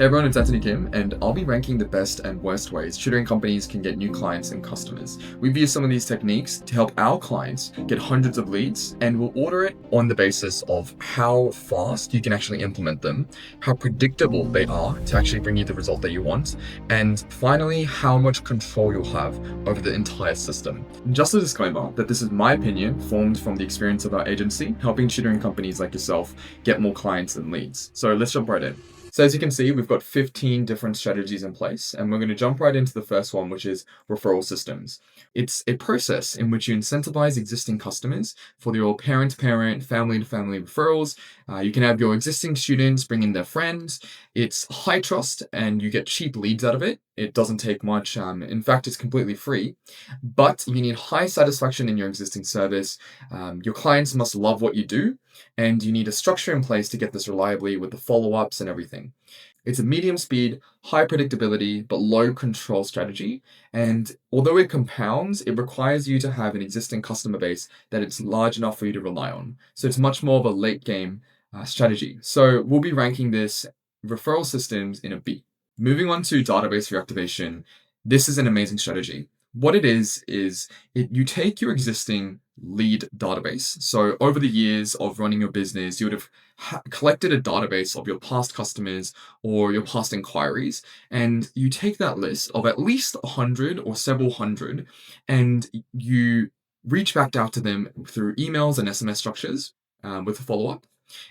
Hey everyone, it's Anthony Kim, and I'll be ranking the best and worst ways tutoring companies can get new clients and customers. We've used some of these techniques to help our clients get hundreds of leads, and we'll order it on the basis of how fast you can actually implement them, how predictable they are to actually bring you the result that you want, and finally, how much control you'll have over the entire system. Just a disclaimer that this is my opinion, formed from the experience of our agency, helping tutoring companies like yourself get more clients and leads. So let's jump right in. So as you can see, we've got 15 different strategies in place, and we're going to jump right into the first one, which is referral systems. It's a process in which you incentivize existing customers for your parent-to-parent, family-to-family referrals. You can have your existing students bring in their friends. It's high trust, and you get cheap leads out of it. It doesn't take much. In fact, it's completely free, but you need high satisfaction in your existing service. Your clients must love what you do, and you need a structure in place to get this reliably with the follow-ups and everything. It's a medium speed, high predictability, but low control strategy. And although it compounds, it requires you to have an existing customer base that it's large enough for you to rely on. So it's much more of a late game strategy. So we'll be ranking this referral systems in a B. Moving on to database reactivation, this is an amazing strategy. What it is you take your existing lead database. So over the years of running your business, you would have collected a database of your past customers or your past inquiries, and you take that list of at least 100 or several hundred, and you reach back out to them through emails and SMS structures with a follow-up.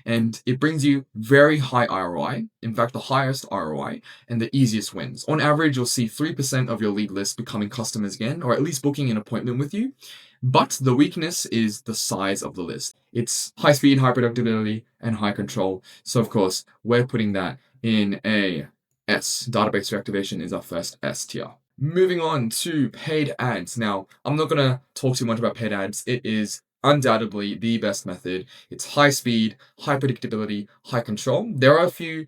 And it brings you very high ROI, in fact, the highest ROI and the easiest wins. On average, you'll see 3% of your lead list becoming customers again, or at least booking an appointment with you. But the weakness is the size of the list. It's high speed, high predictability, and high control. So, of course, we're putting that in a S. Database reactivation is our first S tier. Moving on to paid ads. Now, I'm not going to talk too much about paid ads. It is undoubtedly the best method. It's high speed, high predictability, high control. There are a few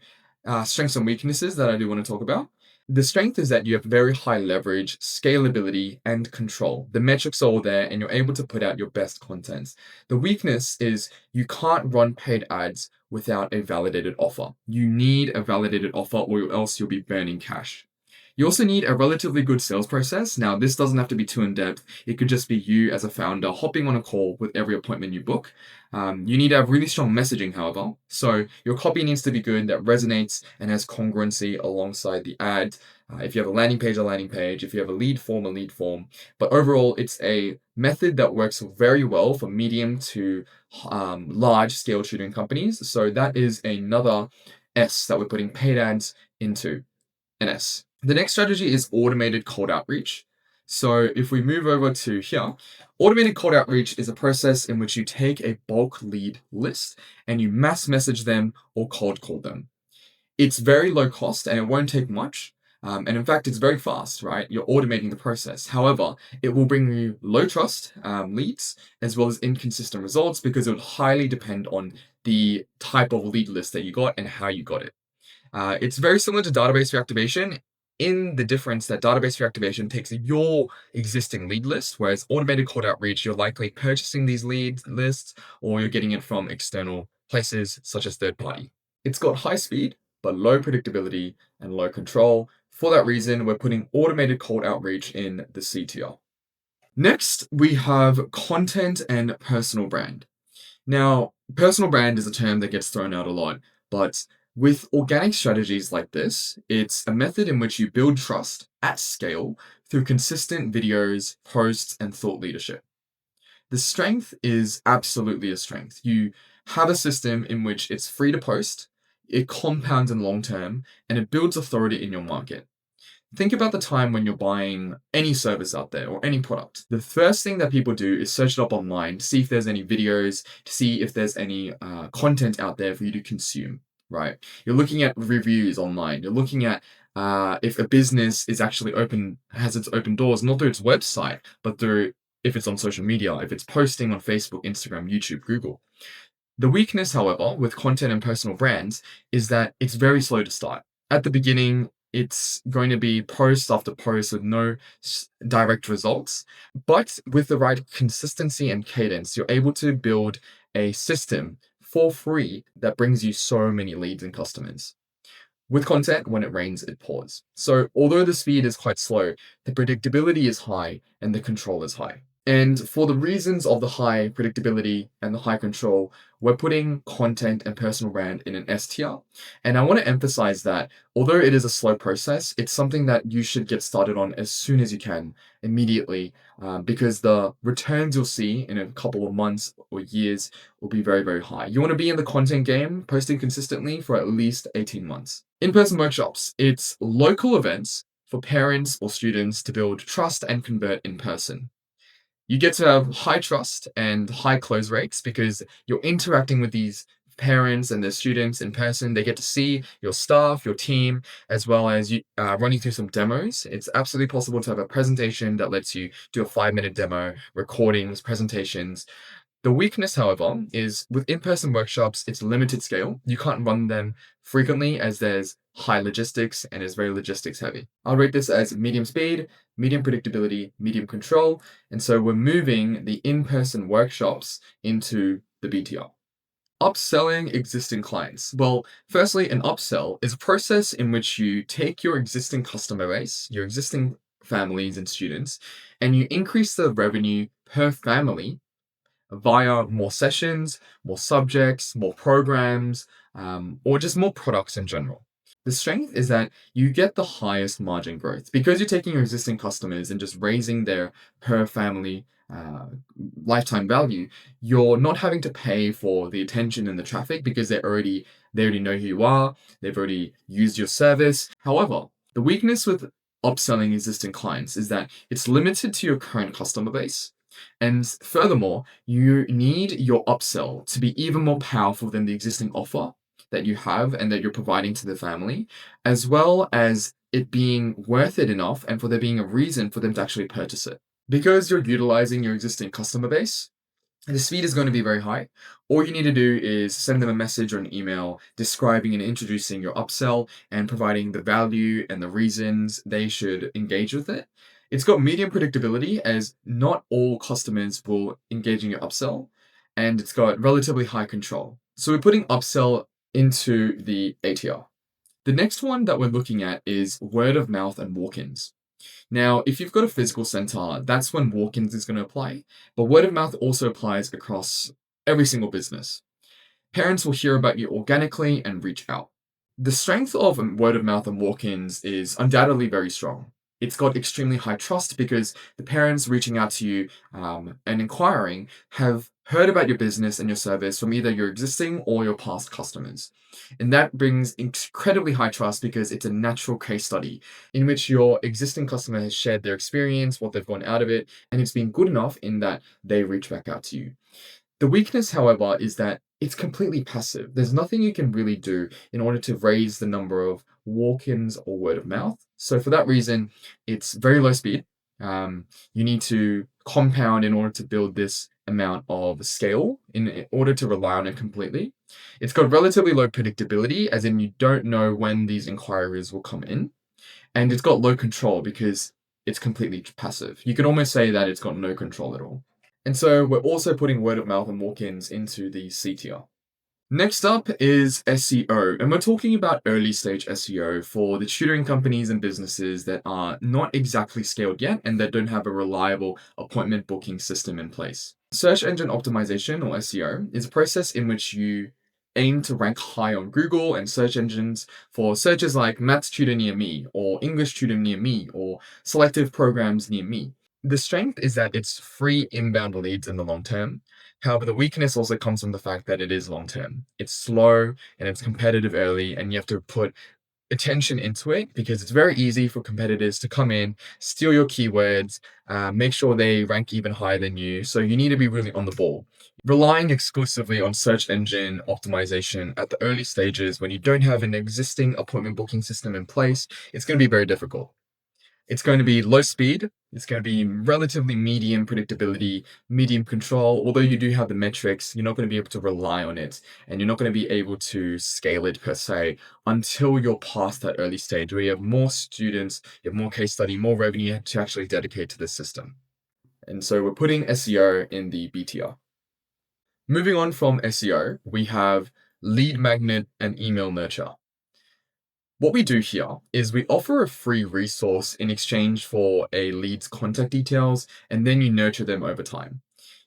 strengths and weaknesses that I do want to talk about. The strength is that you have very high leverage, scalability, and control. The metrics are all there, and you're able to put out your best content. The weakness is you can't run paid ads without a validated offer. You need a validated offer, or else you'll be burning cash. You also need a relatively good sales process. Now, this doesn't have to be too in-depth. It could just be you as a founder hopping on a call with every appointment you book. You need to have really strong messaging, however. So your copy needs to be good, that resonates and has congruency alongside the ad. If you have a landing page, a landing page. If you have a lead form, a lead form. But overall, it's a method that works very well for medium to large scale tutoring companies. So that is another S that we're putting paid ads into. An S. The next strategy is automated cold outreach. So if we move over to here, automated cold outreach is a process in which you take a bulk lead list and you mass message them or cold call them. It's very low cost and it won't take much. And in fact, it's very fast, right? You're automating the process. However, it will bring you low trust leads as well as inconsistent results because it would highly depend on the type of lead list that you got and how you got it. It's very similar to database reactivation in the difference that database reactivation takes your existing lead list, whereas automated cold outreach, you're likely purchasing these lead lists or you're getting it from external places such as third party. It's got high speed, but low predictability and low control. For that reason, we're putting automated cold outreach in the C tier. Next, we have content and personal brand. Now, personal brand is a term that gets thrown out a lot, but with organic strategies like this, it's a method in which you build trust at scale through consistent videos, posts, and thought leadership. The strength is absolutely a strength. You have a system in which it's free to post, it compounds in long term, and it builds authority in your market. Think about the time when you're buying any service out there or any product. The first thing that people do is search it up online to see if there's any videos, to see if there's any content out there for you to consume, right? You're looking at reviews online. You're looking at if a business is actually open, has its open doors, not through its website, but through if it's on social media, if it's posting on Facebook, Instagram, YouTube, Google. The weakness, however, with content and personal brands is that it's very slow to start. At the beginning, it's going to be post after post with no direct results. But with the right consistency and cadence, you're able to build a system for free that brings you so many leads and customers. With content, when it rains, it pours. So, although the speed is quite slow, the predictability is high and the control is high. And for the reasons of the high predictability and the high control, we're putting content and personal brand in an S tier. And I want to emphasize that although it is a slow process, it's something that you should get started on as soon as you can, immediately, because the returns you'll see in a couple of months or years will be very, very high. You want to be in the content game, posting consistently for at least 18 months. In person workshops, it's local events for parents or students to build trust and convert in person. You get to have high trust and high close rates because you're interacting with these parents and the students in person. They get to see your staff, your team, as well as you running through some demos. It's absolutely possible to have a presentation that lets you do a 5-minute demo, recordings, presentations. The weakness, however, is with in-person workshops, it's limited scale. You can't run them frequently as there's high logistics and it's very logistics heavy. I'll rate this as medium speed, medium predictability, medium control. And so we're moving the in-person workshops into the BTR. Upselling existing clients. Well, firstly, an upsell is a process in which you take your existing customer base, your existing families and students, and you increase the revenue per family via more sessions, more subjects, more programs, or just more products in general. The strength is that you get the highest margin growth because you're taking your existing customers and just raising their per family lifetime value. You're not having to pay for the attention and the traffic because they already know who you are. They've already used your service. However, the weakness with upselling existing clients is that it's limited to your current customer base. And furthermore, you need your upsell to be even more powerful than the existing offer that you have and that you're providing to the family, as well as it being worth it enough and for there being a reason for them to actually purchase it. Because you're utilizing your existing customer base, the speed is going to be very high. All you need to do is send them a message or an email describing and introducing your upsell and providing the value and the reasons they should engage with it. It's got medium predictability as not all customers will engage in your upsell, and it's got relatively high control. So we're putting upsell into the ATR. The next one that we're looking at is word of mouth and walk ins. Now, if you've got a physical center, that's when walk-ins is going to apply, but word of mouth also applies across every single business. Parents will hear about you organically and reach out. The strength of word of mouth and walk ins is undoubtedly very strong. It's got extremely high trust because the parents reaching out to you and inquiring have heard about your business and your service from either your existing or your past customers. And that brings incredibly high trust because it's a natural case study in which your existing customer has shared their experience, what they've gone out of it, and it's been good enough in that they reach back out to you. The weakness, however, is that it's completely passive. There's nothing you can really do in order to raise the number of walk ins or word of mouth. So, for that reason, it's very low speed. You need to compound in order to build this amount of scale in order to rely on it completely. It's got relatively low predictability, as in you don't know when these inquiries will come in. And it's got low control because it's completely passive. You could almost say that it's got no control at all. And so we're also putting word of mouth and walk-ins into the C tier. Next up is SEO, and we're talking about early stage SEO for the tutoring companies and businesses that are not exactly scaled yet and that don't have a reliable appointment booking system in place. Search engine optimization, or SEO, is a process in which you aim to rank high on Google and search engines for searches like maths tutor near me, or English tutor near me, or selective programs near me. The strength is that it's free inbound leads in the long term. However, the weakness also comes from the fact that it is long term. It's slow and it's competitive early, and you have to put attention into it because it's very easy for competitors to come in, steal your keywords, make sure they rank even higher than you. So you need to be really on the ball. Relying exclusively on search engine optimization at the early stages when you don't have an existing appointment booking system in place, it's going to be very difficult. It's going to be low speed. It's going to be relatively medium predictability, medium control. Although you do have the metrics, you're not going to be able to rely on it and you're not going to be able to scale it per se until you're past that early stage where you have more students, you have more case study, more revenue to actually dedicate to the system. And so we're putting SEO in the BTR. Moving on from SEO, we have lead magnet and email nurture. What we do here is we offer a free resource in exchange for a lead's contact details, and then you nurture them over time.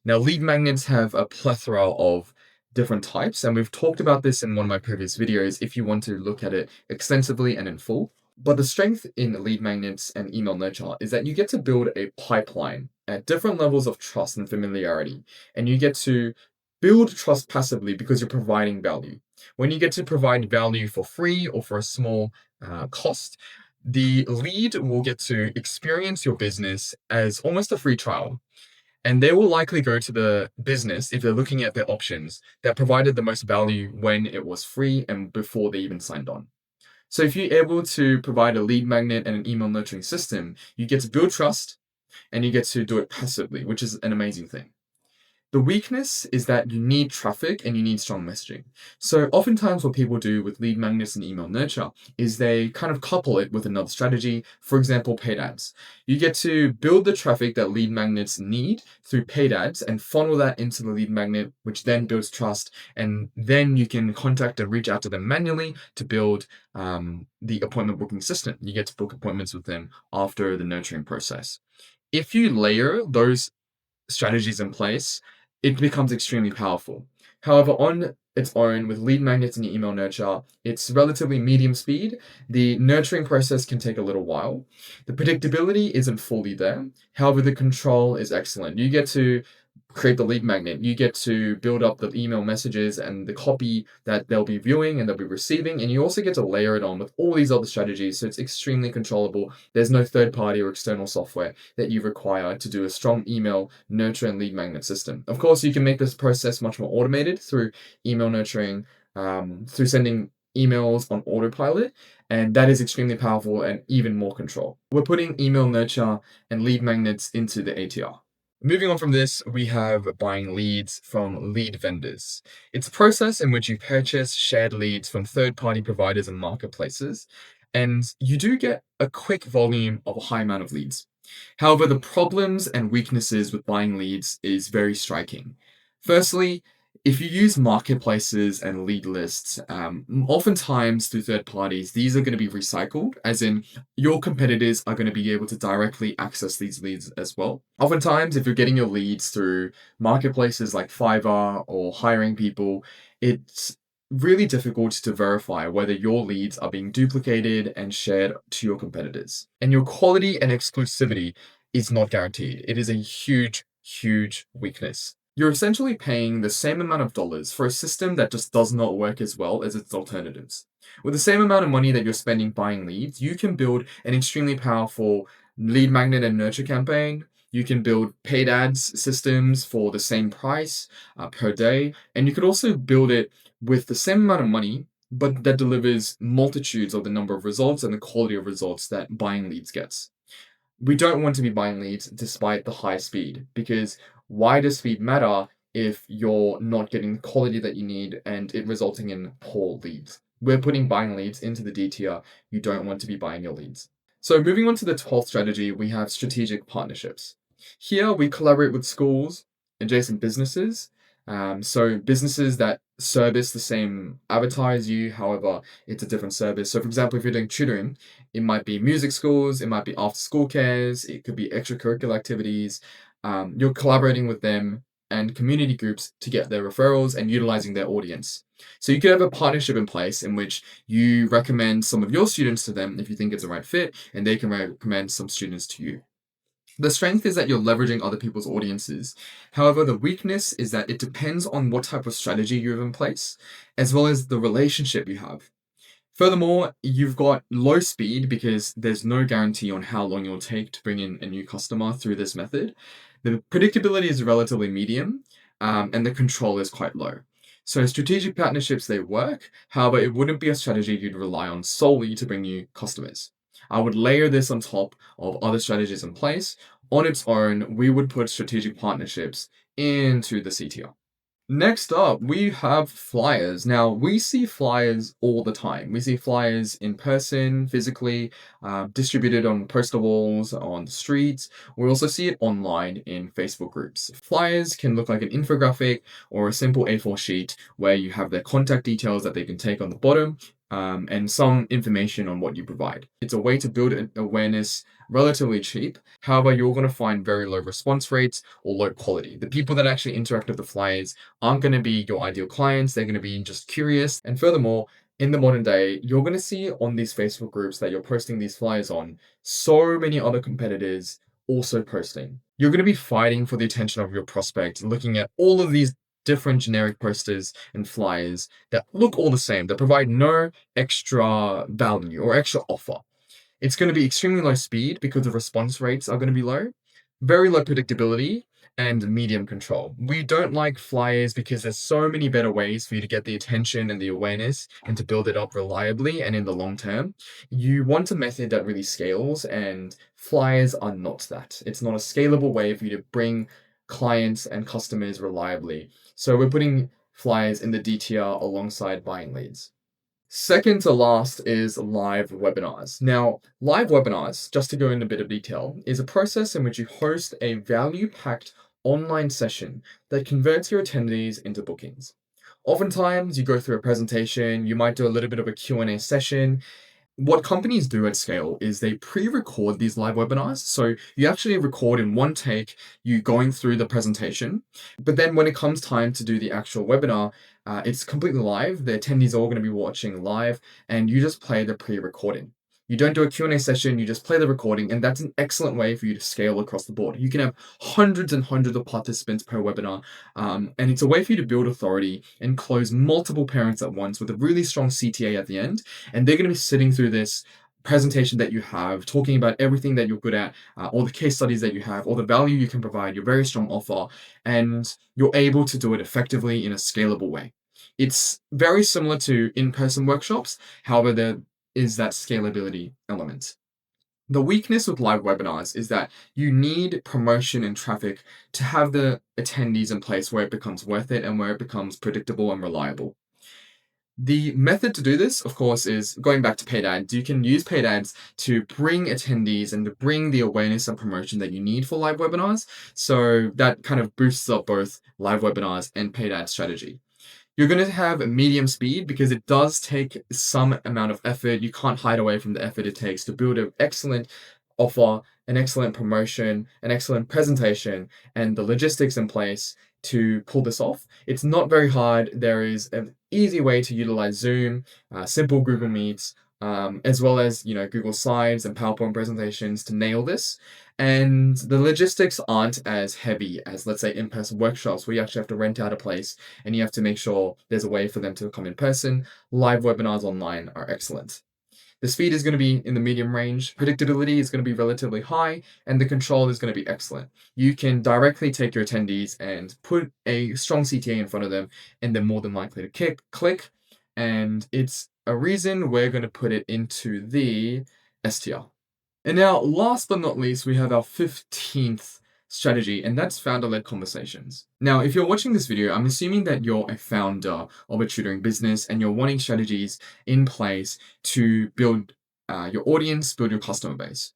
Now, lead magnets have a plethora of different types, and we've talked about this in one of my previous videos if you want to look at it extensively and in full. But the strength in lead magnets and email nurture is that you get to build a pipeline at different levels of trust and familiarity, and you get to build trust passively because you're providing value. When you get to provide value for free or for a small cost, the lead will get to experience your business as almost a free trial. And they will likely go to the business, if they're looking at their options, that provided the most value when it was free and before they even signed on. So if you're able to provide a lead magnet and an email nurturing system, you get to build trust and you get to do it passively, which is an amazing thing. The weakness is that you need traffic and you need strong messaging. So oftentimes what people do with lead magnets and email nurture is they kind of couple it with another strategy, for example, paid ads. You get to build the traffic that lead magnets need through paid ads and funnel that into the lead magnet, which then builds trust. And then you can contact and reach out to them manually to build the appointment booking system. You get to book appointments with them after the nurturing process. If you layer those strategies in place, it becomes extremely powerful. However, on its own, with lead magnets and email nurture, it's relatively medium speed. The nurturing process can take a little while. The predictability isn't fully there. However, the control is excellent. You get to create the lead magnet. You get to build up the email messages and the copy that they'll be viewing and they'll be receiving. And you also get to layer it on with all these other strategies. So it's extremely controllable. There's no third party or external software that you require to do a strong email nurture and lead magnet system. Of course, you can make this process much more automated through email nurturing, through sending emails on autopilot. And that is extremely powerful and even more control. We're putting email nurture and lead magnets into the ATR. Moving on from this, we have buying leads from lead vendors. It's a process in which you purchase shared leads from third-party providers and marketplaces, and you do get a quick volume of a high amount of leads. However, the problems and weaknesses with buying leads is very striking. Firstly, if you use marketplaces and lead lists, oftentimes through third parties, these are going to be recycled, as in your competitors are going to be able to directly access these leads as well. Oftentimes, if you're getting your leads through marketplaces like Fiverr or hiring people, it's really difficult to verify whether your leads are being duplicated and shared to your competitors. And your quality and exclusivity is not guaranteed. It is a huge, huge weakness. You're essentially paying the same amount of dollars for a system that just does not work as well as its alternatives. With the same amount of money that you're spending buying leads, you can build an extremely powerful lead magnet and nurture campaign. You can build paid ads systems for the same price per day. And you could also build it with the same amount of money, but that delivers multitudes of the number of results and the quality of results that buying leads gets. We don't want to be buying leads despite the high speed, because why does speed matter if you're not getting the quality that you need and it resulting in poor leads? We're putting buying leads into the D tier. You don't want to be buying your leads. So moving on to the 12th strategy, we have strategic partnerships. Here we collaborate with schools, adjacent businesses, so businesses that service the same avatar as you, however, it's a different service. So for example, if you're doing tutoring, it might be music schools, it might be after school cares, it could be extracurricular activities. You're collaborating with them and community groups to get their referrals and utilizing their audience. So you could have a partnership in place in which you recommend some of your students to them if you think it's a right fit, and they can recommend some students to you. The strength is that you're leveraging other people's audiences. However, the weakness is that it depends on what type of strategy you have in place, as well as the relationship you have. Furthermore, you've got low speed because there's no guarantee on how long it'll take to bring in a new customer through this method. The predictability is relatively medium, and the control is quite low. So strategic partnerships, they work. However, it wouldn't be a strategy you'd rely on solely to bring new customers. I would layer this on top of other strategies in place. On its own, we would put strategic partnerships into the CTR. Next up, we have flyers. Now, we see flyers all the time. We see flyers in person, physically, distributed on poster walls, on the streets. We also see it online in Facebook groups. Flyers can look like an infographic or a simple A4 sheet where you have their contact details that they can take on the bottom. and some information on what you provide. It's a way to build an awareness relatively cheap. However, you're going to find very low response rates or low quality. The people that actually interact with the flyers aren't going to be your ideal clients. They're going to be just curious. And furthermore, in the modern day, you're going to see on these Facebook groups that you're posting these flyers on so many other competitors also posting. You're going to be fighting for the attention of your prospect, looking at all of these different generic posters and flyers that look all the same, that provide no extra value or extra offer. It's going to be extremely low speed because the response rates are going to be low, very low predictability, and medium control. We don't like flyers because there's so many better ways for you to get the attention and the awareness and to build it up reliably and in the long term. You want a method that really scales, and flyers are not that. It's not a scalable way for you to bring clients and customers reliably. So we're putting flyers in the D tier alongside buying leads. Second to last is live webinars. Now, live webinars, just to go into a bit of detail, is a process in which you host a value-packed online session that converts your attendees into bookings. Oftentimes, you go through a presentation, you might do a little bit of a Q&A session. What companies do at scale is they pre-record these live webinars. So you actually record in one take, you going through the presentation. But then when it comes time to do the actual webinar, it's completely live. The attendees are all going to be watching live, and you just play the pre-recording. You don't do a Q&A session, you just play the recording, and that's an excellent way for you to scale across the board. You can have hundreds and hundreds of participants per webinar, and it's a way for you to build authority and close multiple parents at once with a really strong CTA at the end. And they're going to be sitting through this presentation that you have, talking about everything that you're good at, all the case studies that you have, all the value you can provide, your very strong offer, and you're able to do it effectively in a scalable way. It's very similar to in-person workshops. However, there is that scalability element. The weakness with live webinars is that you need promotion and traffic to have the attendees in place where it becomes worth it and where it becomes predictable and reliable. The method to do this, of course, is going back to paid ads. You can use paid ads to bring attendees and to bring the awareness and promotion that you need for live webinars. So that kind of boosts up both live webinars and paid ad strategy. You're going to have medium speed because it does take some amount of effort. You can't hide away from the effort it takes to build an excellent offer, an excellent promotion, an excellent presentation, and the logistics in place to pull this off. It's not very hard. There is an easy way to utilize Zoom, simple Google Meets, as well as Google Slides and PowerPoint presentations to nail this. And the logistics aren't as heavy as, let's say, in-person workshops where you actually have to rent out a place and you have to make sure there's a way for them to come in person. Live webinars online are excellent. The speed is going to be in the medium range, predictability is going to be relatively high, and the control is going to be excellent. You can directly take your attendees and put a strong CTA in front of them, and they're more than likely to click. And it's a reason we're going to put it into the STR. And now, last but not least, we have our 15th strategy, and that's founder-led conversations. Now, if you're watching this video, I'm assuming that you're a founder of a tutoring business and you're wanting strategies in place to build your audience, build your customer base.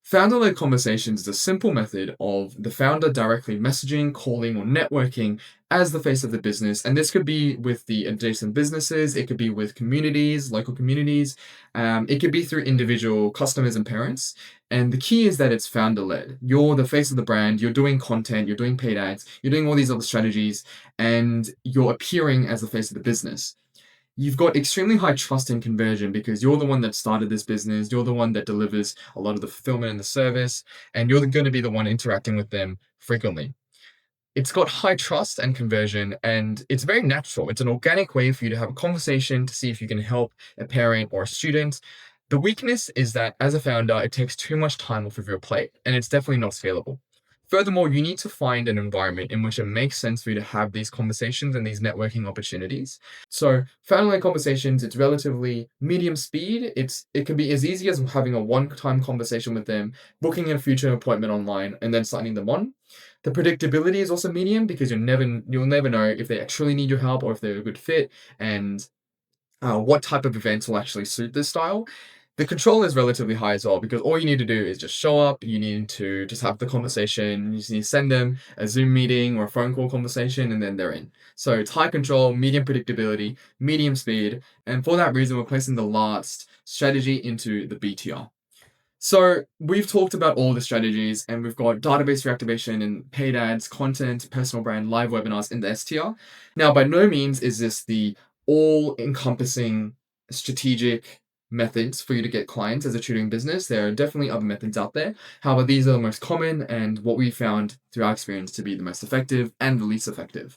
Founder-led conversations is a simple method of the founder directly messaging, calling, or networking as the face of the business. And this could be with the adjacent businesses, it could be with communities, local communities, it could be through individual customers and parents. And the key is that it's founder-led. You're the face of the brand, you're doing content, you're doing paid ads, you're doing all these other strategies, and you're appearing as the face of the business. You've got extremely high trust and conversion because you're the one that started this business, you're the one that delivers a lot of the fulfillment and the service, and you're going to be the one interacting with them frequently. It's got high trust and conversion, and it's very natural. It's an organic way for you to have a conversation to see if you can help a parent or a student. The weakness is that as a founder, it takes too much time off of your plate, and it's definitely not scalable. Furthermore, you need to find an environment in which it makes sense for you to have these conversations and these networking opportunities. So, founder-led conversations, it's relatively medium speed. It can be as easy as having a one-time conversation with them, booking a future appointment online, and then signing them on. The predictability is also medium because you'll never know if they actually need your help or if they're a good fit, and what type of events will actually suit this style. The control is relatively high as well because all you need to do is just show up, you need to just have the conversation, you just need to send them a Zoom meeting or a phone call conversation, and then they're in. So it's high control, medium predictability, medium speed, and for that reason, we're placing the last strategy into the BTR. So we've talked about all the strategies, and we've got database reactivation and paid ads, content, personal brand, live webinars in the STR. Now, by no means is this the all-encompassing strategic methods for you to get clients as a tutoring business. There are definitely other methods out there. However, these are the most common and what we found through our experience to be the most effective and the least effective.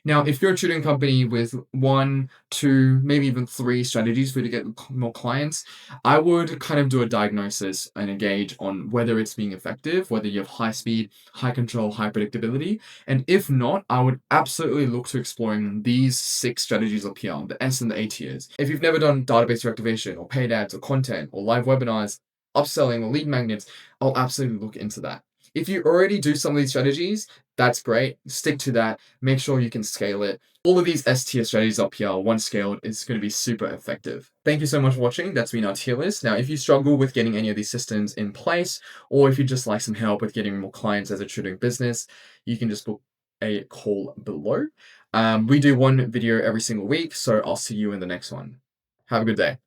Now, if you're a tutoring company with one, two, maybe even three strategies for you to get more clients, I would kind of do a diagnosis and a gauge on whether it's being effective, whether you have high speed, high control, high predictability. And if not, I would absolutely look to exploring these 6 strategies up here, the S and the A tiers. If you've never done database reactivation or paid ads or content or live webinars, upselling or lead magnets, I'll absolutely look into that. If you already do some of these strategies, that's great. Stick to that. Make sure you can scale it. All of these S tier strategies up here, once scaled, is going to be super effective. Thank you so much for watching. That's been our tier list. Now, if you struggle with getting any of these systems in place, or if you just like some help with getting more clients as a tutoring business, you can just book a call below. We do one video every single week, so I'll see you in the next one. Have a good day.